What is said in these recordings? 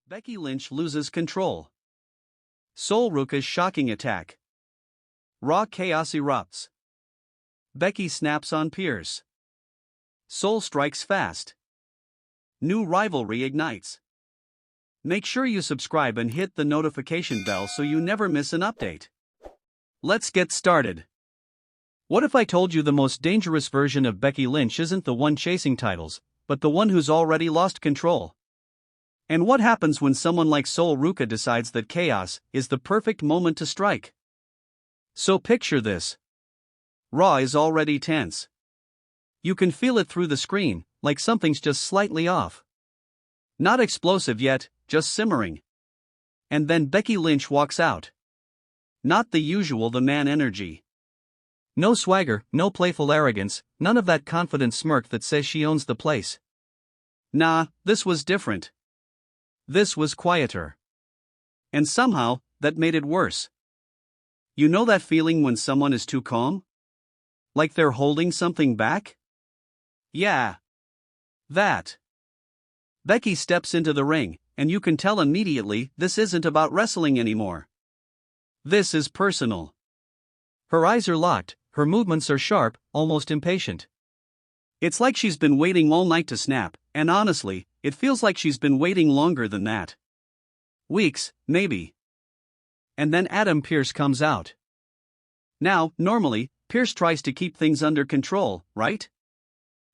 Becky Lynch loses control. Soul Ruka's shocking attack. Raw chaos erupts. Becky snaps on Pearce. Soul strikes fast. New rivalry ignites. Make sure you subscribe and hit the notification bell so you never miss an update. Let's get started. What if I told you the most dangerous version of Becky Lynch isn't the one chasing titles, but the one who's already lost control? And what happens when someone like Soul Ruka decides that chaos is the perfect moment to strike? So picture this. Raw is already tense. You can feel it through the screen, like something's just slightly off. Not explosive yet, just simmering. And then Becky Lynch walks out. Not the usual the man energy. No swagger, no playful arrogance, none of that confident smirk that says she owns the place. Nah, this was different. This was quieter. And somehow, that made it worse. You know that feeling when someone is too calm? Like they're holding something back? Yeah. That. Becky steps into the ring, and you can tell immediately this isn't about wrestling anymore. This is personal. Her eyes are locked, her movements are sharp, almost impatient. It's like she's been waiting all night to snap, and honestly, it feels like she's been waiting longer than that. Weeks, maybe. And then Adam Pearce comes out. Now, normally, Pearce tries to keep things under control, right?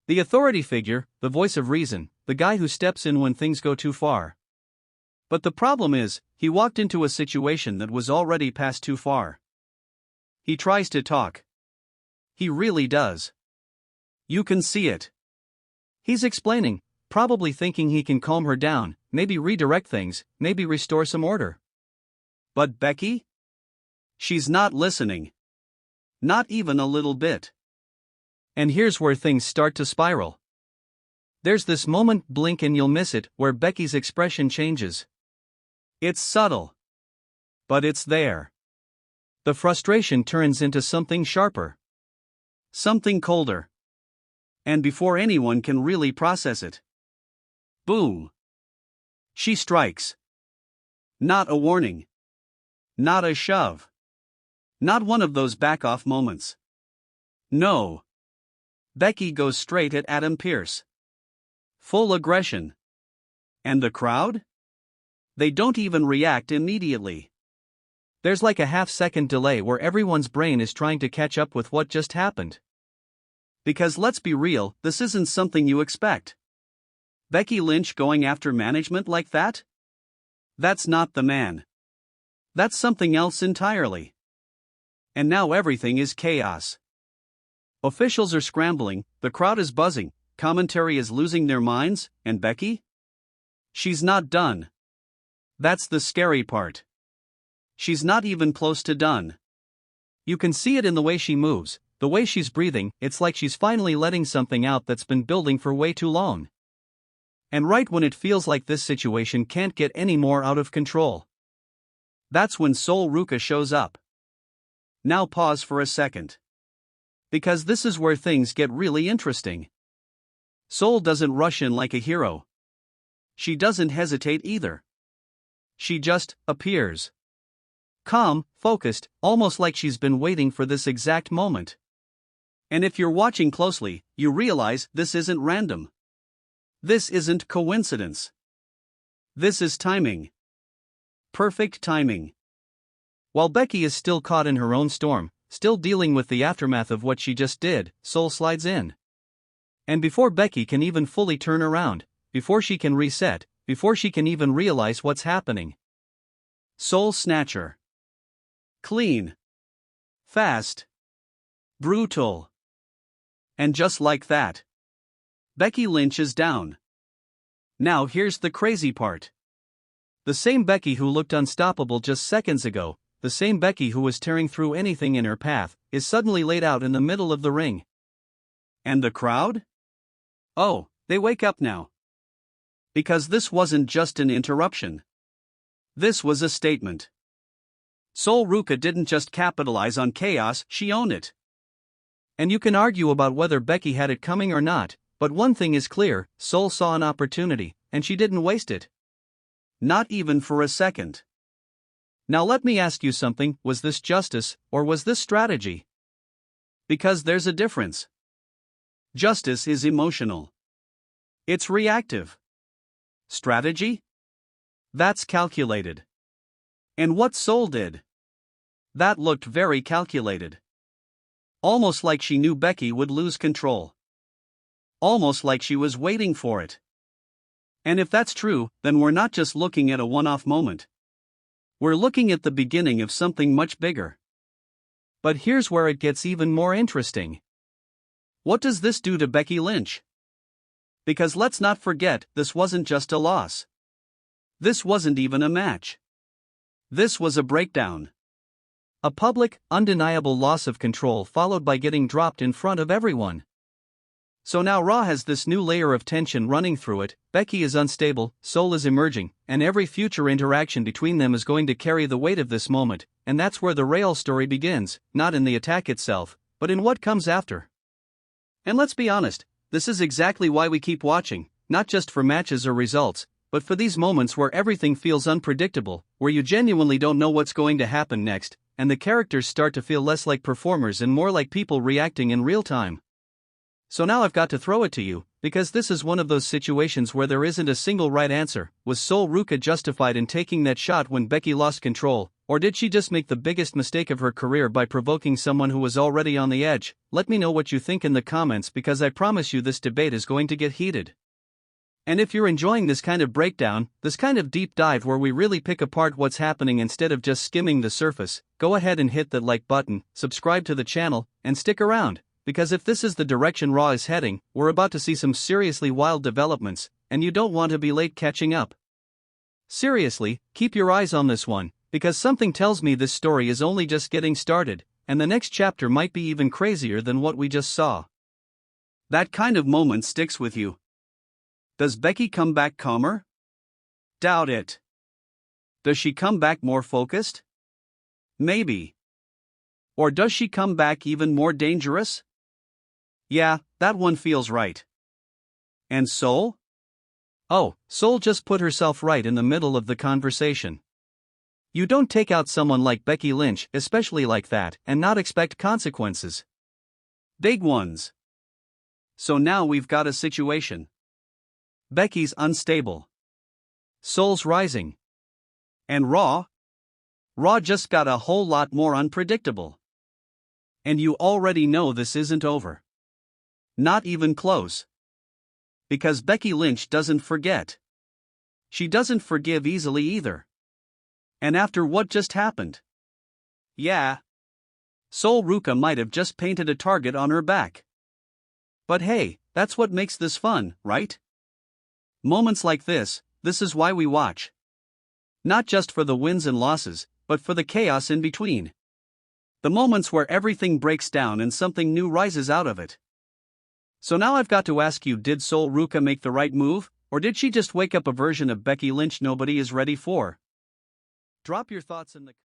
The authority figure, the voice of reason, the guy who steps in when things go too far. But the problem is, he walked into a situation that was already past too far. He tries to talk. He really does. You can see it. He's explaining, probably thinking he can calm her down, maybe redirect things, maybe restore some order. But Becky? She's not listening. Not even a little bit. And here's where things start to spiral. There's this moment, blink and you'll miss it, where Becky's expression changes. It's subtle. But it's there. The frustration turns into something sharper. Something colder. And before anyone can really process it. Boom. She strikes. Not a warning. Not a shove. Not one of those back-off moments. No. Becky goes straight at Adam Pearce. Full aggression. And the crowd? They don't even react immediately. There's like a half-second delay where everyone's brain is trying to catch up with what just happened. Because let's be real, this isn't something you expect. Becky Lynch going after management like that? That's not the man. That's something else entirely. And now everything is chaos. Officials are scrambling, the crowd is buzzing, commentary is losing their minds, and Becky? She's not done. That's the scary part. She's not even close to done. You can see it in the way she moves, the way she's breathing. It's like she's finally letting something out that's been building for way too long. And right when it feels like this situation can't get any more out of control. That's when Soul Ruka shows up. Now pause for a second. Because this is where things get really interesting. Soul doesn't rush in like a hero. She doesn't hesitate either. She just appears. Calm, focused, almost like she's been waiting for this exact moment. And if you're watching closely, you realize this isn't random. This isn't coincidence. This is timing. Perfect timing. While Becky is still caught in her own storm, still dealing with the aftermath of what she just did, Soul slides in. And before Becky can even fully turn around, before she can reset, before she can even realize what's happening. Soul snatcher. Clean. Fast. Brutal. And just like that, Becky Lynch is down. Now here's the crazy part. The same Becky who looked unstoppable just seconds ago, the same Becky who was tearing through anything in her path, is suddenly laid out in the middle of the ring. And the crowd? Oh, they wake up now. Because this wasn't just an interruption. This was a statement. Soul Ruka didn't just capitalize on chaos, she owned it. And you can argue about whether Becky had it coming or not, but one thing is clear, Soul saw an opportunity, and she didn't waste it. Not even for a second. Now let me ask you something, was this justice, or was this strategy? Because there's a difference. Justice is emotional. It's reactive. Strategy? That's calculated. And what Soul did? That looked very calculated. Almost like she knew Becky would lose control. Almost like she was waiting for it. And if that's true, then we're not just looking at a one-off moment. We're looking at the beginning of something much bigger. But here's where it gets even more interesting. What does this do to Becky Lynch? Because let's not forget, this wasn't just a loss. This wasn't even a match. This was a breakdown. A public, undeniable loss of control followed by getting dropped in front of everyone. So now Raw has this new layer of tension running through it. Becky is unstable, Soul is emerging, and every future interaction between them is going to carry the weight of this moment, and that's where the real story begins, not in the attack itself, but in what comes after. And let's be honest, this is exactly why we keep watching, not just for matches or results, but for these moments where everything feels unpredictable, where you genuinely don't know what's going to happen next, and the characters start to feel less like performers and more like people reacting in real time. So now I've got to throw it to you, because this is one of those situations where there isn't a single right answer. Was Soul Ruka justified in taking that shot when Becky lost control, or did she just make the biggest mistake of her career by provoking someone who was already on the edge? Let me know what you think in the comments, because I promise you this debate is going to get heated. And if you're enjoying this kind of breakdown, this kind of deep dive where we really pick apart what's happening instead of just skimming the surface, go ahead and hit that like button, subscribe to the channel, and stick around. Because if this is the direction Raw is heading, we're about to see some seriously wild developments, and you don't want to be late catching up. Seriously, keep your eyes on this one, because something tells me this story is only just getting started, and the next chapter might be even crazier than what we just saw. That kind of moment sticks with you. Does Becky come back calmer? Doubt it. Does she come back more focused? Maybe. Or does she come back even more dangerous? Yeah, that one feels right. And Soul? Oh, Soul just put herself right in the middle of the conversation. You don't take out someone like Becky Lynch, especially like that, and not expect consequences. Big ones. So now we've got a situation. Becky's unstable. Soul's rising. And Raw? Raw just got a whole lot more unpredictable. And you already know this isn't over. Not even close. Because Becky Lynch doesn't forget. She doesn't forgive easily either. And after what just happened? Yeah. Soul Ruka might have just painted a target on her back. But hey, that's what makes this fun, right? Moments like this is why we watch. Not just for the wins and losses, but for the chaos in between. The moments where everything breaks down and something new rises out of it. So now I've got to ask you, did Soul Ruka make the right move, or did she just wake up a version of Becky Lynch nobody is ready for? Drop your thoughts in the